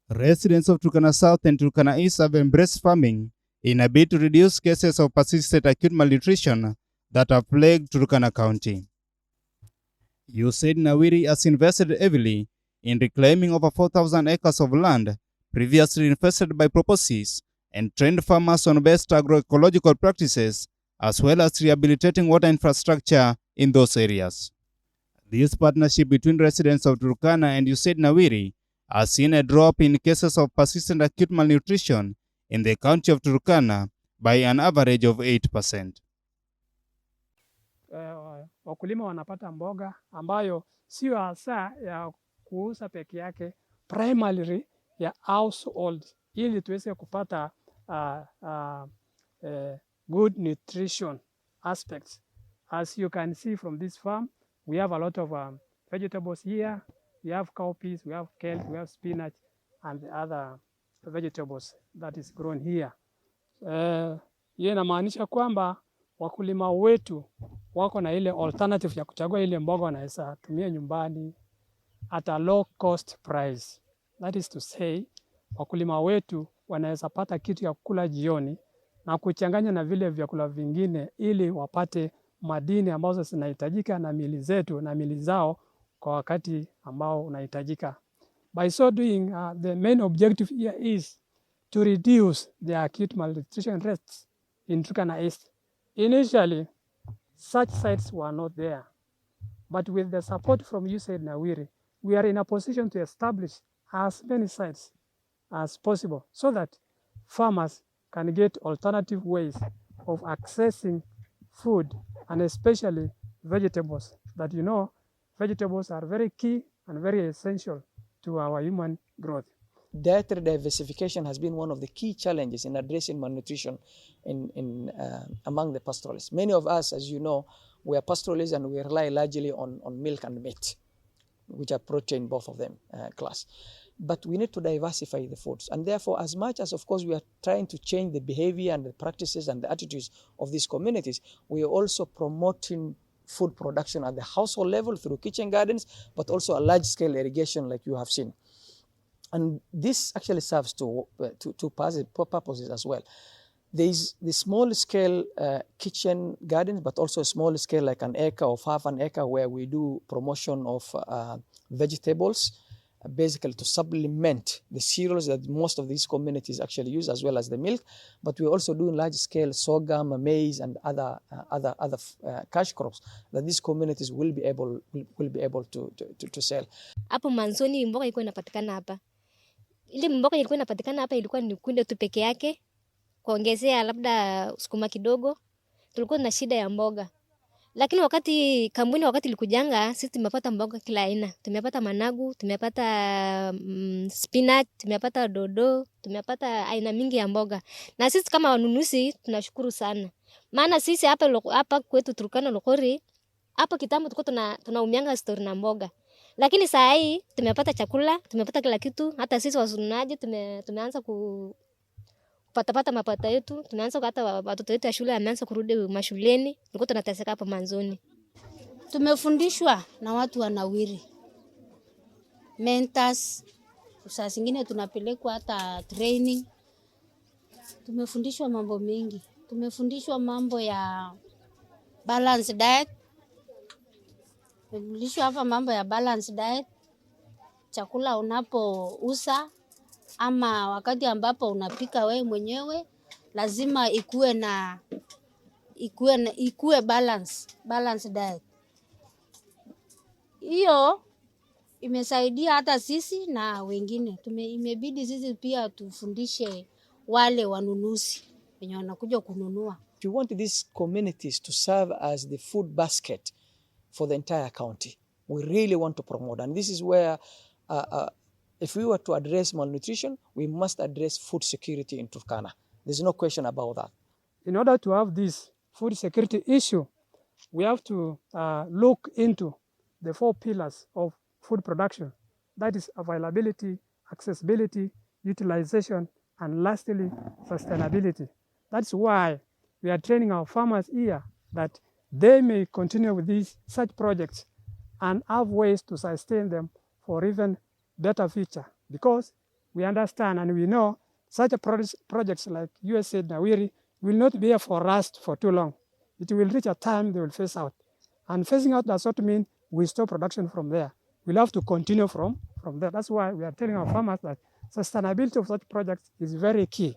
Residents of Turkana South and Turkana East have embraced farming in a bid to reduce cases of persistent acute malnutrition that have plagued Turkana County. USAID NAWIRI has invested heavily in reclaiming over 4,000 acres of land previously infested by propolis and trained farmers on best agroecological practices, as well as rehabilitating water infrastructure in those areas. This partnership between residents of Turkana and USAID NAWIRI has seen a drop in cases of persistent acute malnutrition in the county of Turkana by an average of 8%. Wakulima wanapata mboga ambayo sio hasa ya kuuza peke yake, primarily ya household, ili tuweze kupata good nutrition aspects. As you can see from this farm, we have a lot of vegetables here. We have cowpeas, we have kale, we have spinach, and the other vegetables that is grown here. Hii inamaanisha kwamba wakulima wetu wako na ile alternative ya kuchagua ile mboga wanaweza tumia nyumbani at a low cost price. That is to say, wakulima wetu wanaweza pata kitu ya kukula jioni na kuchanganya na vile vyakula vingine ili wapate madini ambazo zinahitajika na miili zetu na miili zao kwa wakati ambao unahitajika. By so doing, the main objective here is to reduce the acute malnutrition rates in Turkana East. Initially, such sites were not there, but with the support from USAID NAWIRI, we are in a position to establish as many sites as possible so that farmers can get alternative ways of accessing food, and especially vegetables. That vegetables are very key and very essential to our human growth. Dietary diversification has been one of the key challenges in addressing malnutrition among the pastoralists. Many of us, as you know, we are pastoralists and we rely largely on milk and meat, which are protein, both of them class. But we need to diversify the foods. And therefore, as much as, of course, we are trying to change the behavior and the practices and the attitudes of these communities, we are also promoting food production at the household level through kitchen gardens, but also a large-scale irrigation like you have seen. And this actually serves two purposes as well. There is the small-scale kitchen gardens, but also a small scale like an acre or half an acre where we do promotion of vegetables, basically to supplement the cereals that most of these communities actually use, as well as the milk. But we're also doing large-scale sorghum, maize, and other cash crops that these communities will be able to sell. Hapo mwanzoni mboga ilikuwa inapatikana hapa. Ile mboga ilikuwa inapatikana hapa ilikuwa ni kunde tu peke yake, kuongezea labda sukuma kidogo. Tulikuwa na shida ya mboga. Lakini wakati ilikujanga, sisi tumepata mboga kila aina. Tumepata managu, tumepata spinach, tumepata dodo, tumepata aina mingi ya mboga. Na sisi kama wanunuzi tunashukuru sana. Maana sisi hapa kwetu Turkana Lokori, hapa kitambo tulikuwa tunaumianga story na mboga. Lakini saa hii tumepata chakula, tumepata kila kitu. Hata sisi wasununaji tumeanza kupata mapato yetu. Tumeanza hata watoto wetu ya shule wameanza kurudi mashuleni. Tulikuwa tunateseka hapa mwanzoni. Tumefundishwa na watu wa NAWIRI, mentors, saa zingine tunapelekwa hata training. Tumefundishwa mambo mengi. Tumefundishwa mambo ya balance diet. Tumefundishwa hapa mambo ya balance diet. Chakula unapouza ama wakati ambapo unapika wewe mwenyewe lazima ikue balance diet. Hiyo imesaidia hata sisi na wengine. Imebidi sisi pia tufundishe wale wanunuzi wenye wanakuja kununua. We want these communities to serve as the food basket for the entire county. We really want to promote, and this is where if we were to address malnutrition, we must address food security in Turkana. There's no question about that. In order to have this food security issue, we have to look into the 4 pillars of food production. That is availability, accessibility, utilization, and lastly, sustainability. That's why we are training our farmers here that they may continue with such projects and have ways to sustain them for even better future, because we understand and we know such a projects like USAID NAWIRI will not be here for us for too long. It will reach a time they will phase out. And phasing out does not mean we stop production from there. We'll have to continue from there. That's why we are telling our farmers that sustainability of such projects is very key.